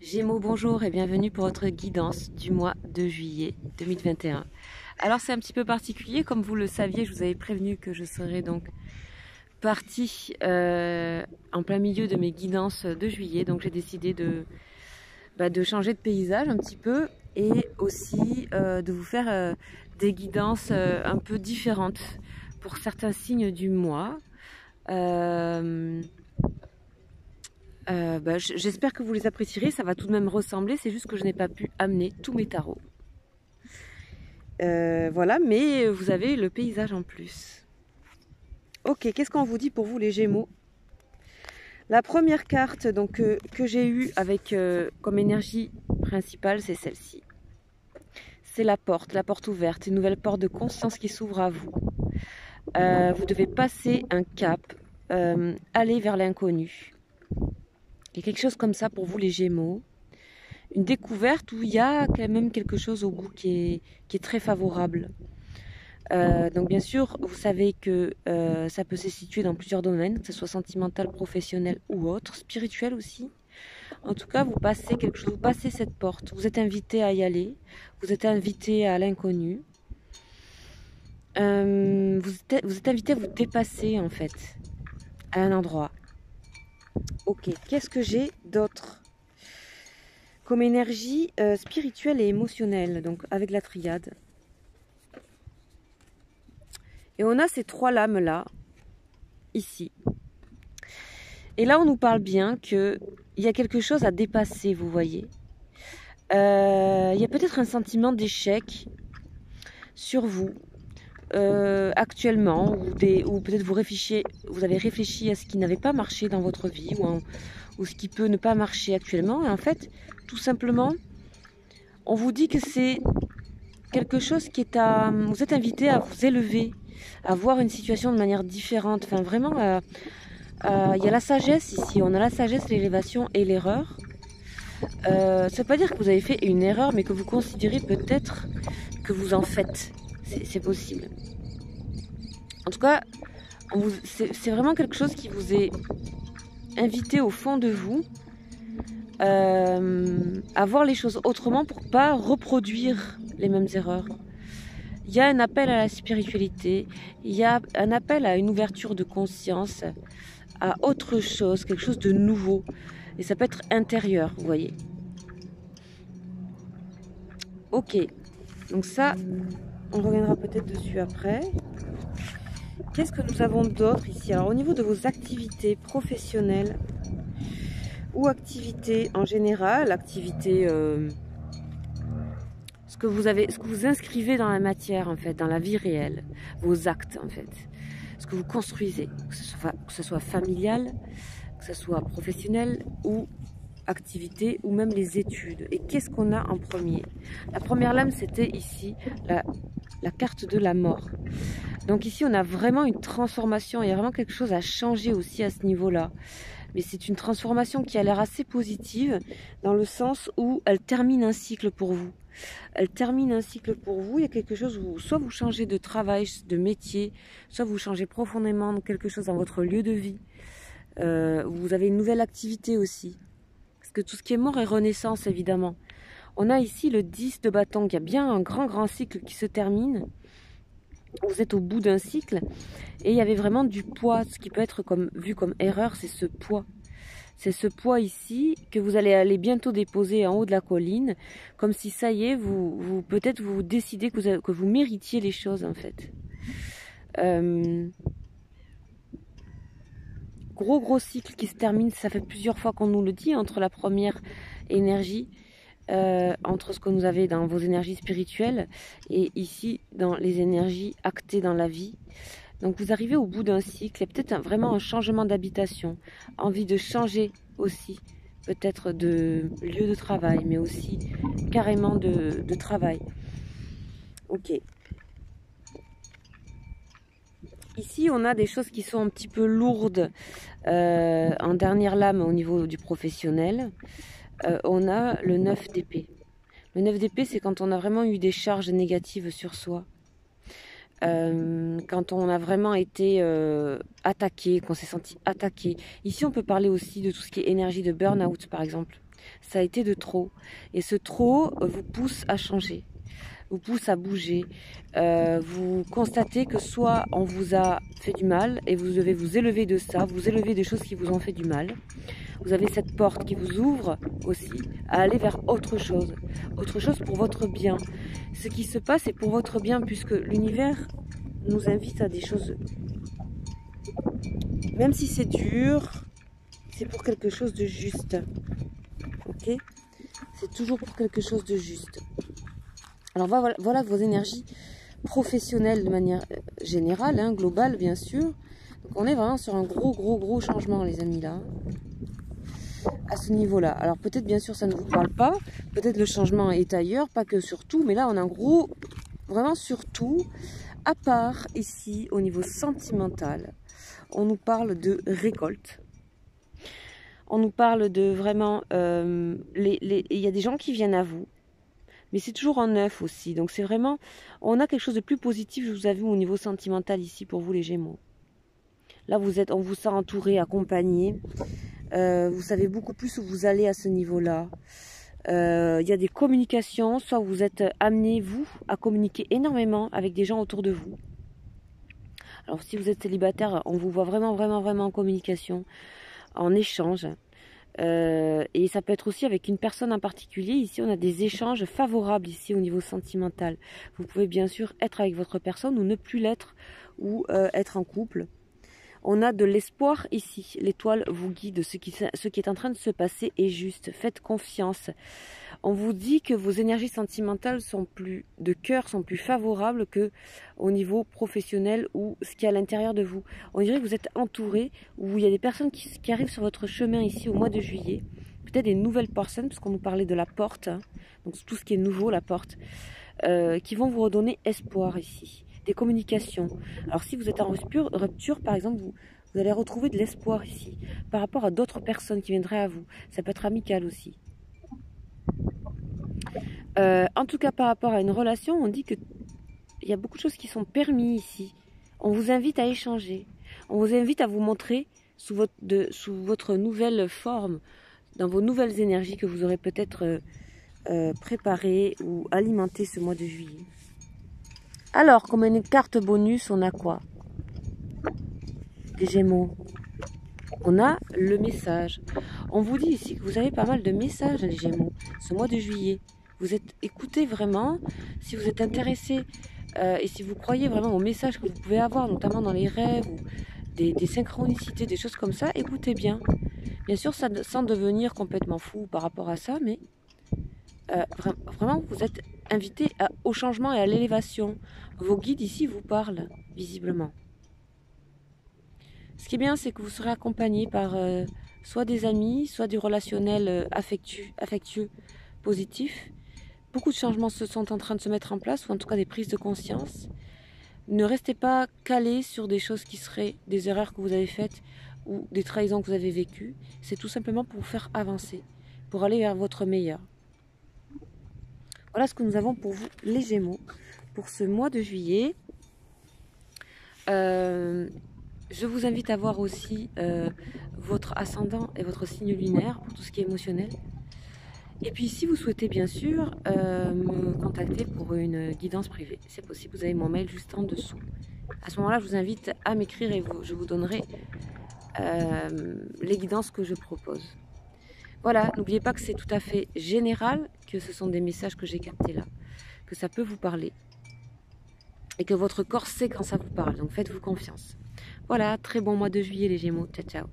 Gémeaux, bonjour et bienvenue pour votre guidance du mois de juillet 2021. Alors c'est un petit peu particulier, comme vous le saviez, je vous avais prévenu que je serais donc partie en plein milieu de mes guidances de juillet, donc j'ai décidé de changer de paysage un petit peu et aussi de vous faire des guidances un peu différentes pour certains signes du mois. J'espère que vous les apprécierez, ça va tout de même ressembler, c'est juste que je n'ai pas pu amener tous mes tarots. Voilà, mais vous avez le paysage en plus. Ok, qu'est-ce qu'on vous dit pour vous les Gémeaux? La première carte donc, que j'ai eue avec comme énergie principale, c'est celle-ci. C'est la porte ouverte, une nouvelle porte de conscience qui s'ouvre à vous. Vous devez passer un cap, aller vers l'inconnu. Il y a quelque chose comme ça pour vous les Gémeaux. Une découverte où il y a quand même quelque chose au bout qui est très favorable. Donc bien sûr, vous savez que ça peut se situer dans plusieurs domaines, que ce soit sentimental, professionnel ou autre, spirituel aussi. En tout cas, vous passez quelque chose, vous passez cette porte, vous êtes invité à y aller, vous êtes invité à l'inconnu. Vous êtes invité à vous dépasser en fait, à un endroit. Ok, qu'est-ce que j'ai d'autre comme énergie spirituelle et émotionnelle, donc avec la triade. Et on a ces trois lames-là, ici. Et là, on nous parle bien qu'il y a quelque chose à dépasser, vous voyez. Il y a peut-être un sentiment d'échec sur vous actuellement, ou peut-être vous avez réfléchi à ce qui n'avait pas marché dans votre vie, ou ce qui peut ne pas marcher actuellement. Et en fait, tout simplement, on vous dit que c'est quelque chose qui est à... Vous êtes invité à vous élever, à voir une situation de manière différente. Enfin, vraiment, il y a la sagesse ici. On a la sagesse, l'élévation et l'erreur. Ça ne veut pas dire que vous avez fait une erreur, mais que vous considérez peut-être que vous en faites. C'est possible. En tout cas, c'est vraiment quelque chose qui vous est invité au fond de vous à voir les choses autrement pour ne pas reproduire les mêmes erreurs. Il y a un appel à la spiritualité, il y a un appel à une ouverture de conscience, à autre chose, quelque chose de nouveau. Et ça peut être intérieur, vous voyez. Ok, donc ça, on reviendra peut-être dessus après. Qu'est-ce que nous avons d'autre ici? Alors au niveau de vos activités professionnelles ou activités en général, activités... ce que vous inscrivez dans la matière en fait, dans la vie réelle, vos actes en fait, ce que vous construisez, que ce soit familial, que ce soit professionnel ou activité ou même les études. Et qu'est-ce qu'on a en premier? La première lame c'était ici la carte de la mort. Donc ici on a vraiment une transformation, il y a vraiment quelque chose à changer aussi à ce niveau-là. Mais c'est une transformation qui a l'air assez positive dans le sens où elle termine un cycle pour vous. Elle termine un cycle pour vous. Il y a quelque chose où soit vous changez de travail, de métier, soit vous changez profondément quelque chose dans votre lieu de vie. Vous avez une nouvelle activité aussi. Parce que tout ce qui est mort est renaissance, évidemment. On a ici le 10 de bâton, qui a bien un grand cycle qui se termine. Vous êtes au bout d'un cycle et il y avait vraiment du poids. Ce qui peut être vu comme erreur, c'est ce poids. C'est ce poids ici que vous allez aller bientôt déposer en haut de la colline, comme si ça y est, peut-être vous décidez que vous méritiez les choses en fait. Gros cycle qui se termine, ça fait plusieurs fois qu'on nous le dit, entre la première énergie, entre ce que vous avez dans vos énergies spirituelles et ici dans les énergies actées dans la vie. Donc vous arrivez au bout d'un cycle et peut-être vraiment un changement d'habitation, envie de changer aussi peut-être de lieu de travail, mais aussi carrément de travail. Ok. Ici on a des choses qui sont un petit peu lourdes en dernière lame au niveau du professionnel. On a le 9 d'épée. Le 9 d'épée, c'est quand on a vraiment eu des charges négatives sur soi. quand on a vraiment été attaqué, qu'on s'est senti attaqué. Ici, on peut parler aussi de tout ce qui est énergie de burn-out, par exemple. Ça a été de trop. Et ce trop vous pousse à changer, vous pousse à bouger. Vous constatez que soit on vous a fait du mal et vous devez vous élever de ça, vous élever des choses qui vous ont fait du mal. Vous avez cette porte qui vous ouvre aussi à aller vers autre chose pour votre bien. Ce qui se passe est pour votre bien puisque l'univers nous invite à des choses, même si c'est dur, c'est pour quelque chose de juste. Ok? C'est toujours pour quelque chose de juste. Alors voilà vos énergies professionnelles de manière générale, hein, globale bien sûr. Donc on est vraiment sur un gros changement les amis là. À ce niveau-là. Alors peut-être bien sûr ça ne vous parle pas, peut-être le changement est ailleurs, pas que sur tout, mais là on a un gros, vraiment sur tout, à part ici au niveau sentimental, on nous parle de récolte. On nous parle de vraiment, il y a des gens qui viennent à vous, mais c'est toujours en neuf aussi, donc c'est vraiment, on a quelque chose de plus positif, je vous avoue, au niveau sentimental ici pour vous les Gémeaux. Là on vous sent entouré, accompagné. Vous savez beaucoup plus où vous allez à ce niveau-là. Il y a des communications, soit vous êtes amené, vous, à communiquer énormément avec des gens autour de vous. Alors si vous êtes célibataire, on vous voit vraiment en communication, en échange. Et ça peut être aussi avec une personne en particulier. Ici, on a des échanges favorables ici au niveau sentimental. Vous pouvez bien sûr être avec votre personne ou ne plus l'être, ou être en couple. On a de l'espoir ici. L'étoile vous guide. Ce qui est en train de se passer est juste. Faites confiance. On vous dit que vos énergies sentimentales de cœur sont plus favorables que au niveau professionnel ou ce qui est à l'intérieur de vous. On dirait que vous êtes entouré, ou il y a des personnes qui arrivent sur votre chemin ici au mois de juillet. Peut-être des nouvelles personnes, parce qu'on nous parlait de la porte. Hein, donc tout ce qui est nouveau, la porte. Qui vont vous redonner espoir ici. Des communications. Alors si vous êtes en rupture, par exemple, vous allez retrouver de l'espoir ici, par rapport à d'autres personnes qui viendraient à vous. Ça peut être amical aussi. En tout cas, par rapport à une relation, on dit qu'il y a beaucoup de choses qui sont permis ici. On vous invite à échanger. On vous invite à vous montrer sous votre nouvelle forme, dans vos nouvelles énergies que vous aurez peut-être préparées ou alimentées ce mois de juillet. Alors, comme une carte bonus, on a quoi? Les Gémeaux. On a le message. On vous dit ici que vous avez pas mal de messages, les Gémeaux, ce mois de juillet. Vous êtes écoutés vraiment. Si vous êtes intéressé et si vous croyez vraiment aux messages que vous pouvez avoir, notamment dans les rêves ou des synchronicités, des choses comme ça, écoutez bien. Bien sûr, sans devenir complètement fou par rapport à ça, mais vraiment, vous êtes invité au changement et à l'élévation. Vos guides ici vous parlent, visiblement. Ce qui est bien, c'est que vous serez accompagné par soit des amis, soit du relationnel affectueux, positif. Beaucoup de changements sont en train de se mettre en place, ou en tout cas des prises de conscience. Ne restez pas calés sur des choses qui seraient des erreurs que vous avez faites ou des trahisons que vous avez vécues. C'est tout simplement pour vous faire avancer, pour aller vers votre meilleur. Voilà ce que nous avons pour vous, les Gémeaux, pour ce mois de juillet. Je vous invite à voir aussi votre ascendant et votre signe lunaire pour tout ce qui est émotionnel. Et puis si vous souhaitez bien sûr me contacter pour une guidance privée, c'est possible, vous avez mon mail juste en dessous. À ce moment-là, je vous invite à m'écrire et je vous donnerai les guidances que je propose. Voilà, n'oubliez pas que c'est tout à fait général, que ce sont des messages que j'ai captés là, que ça peut vous parler et que votre corps sait quand ça vous parle, donc faites-vous confiance. Voilà, très bon mois de juillet les Gémeaux, ciao ciao.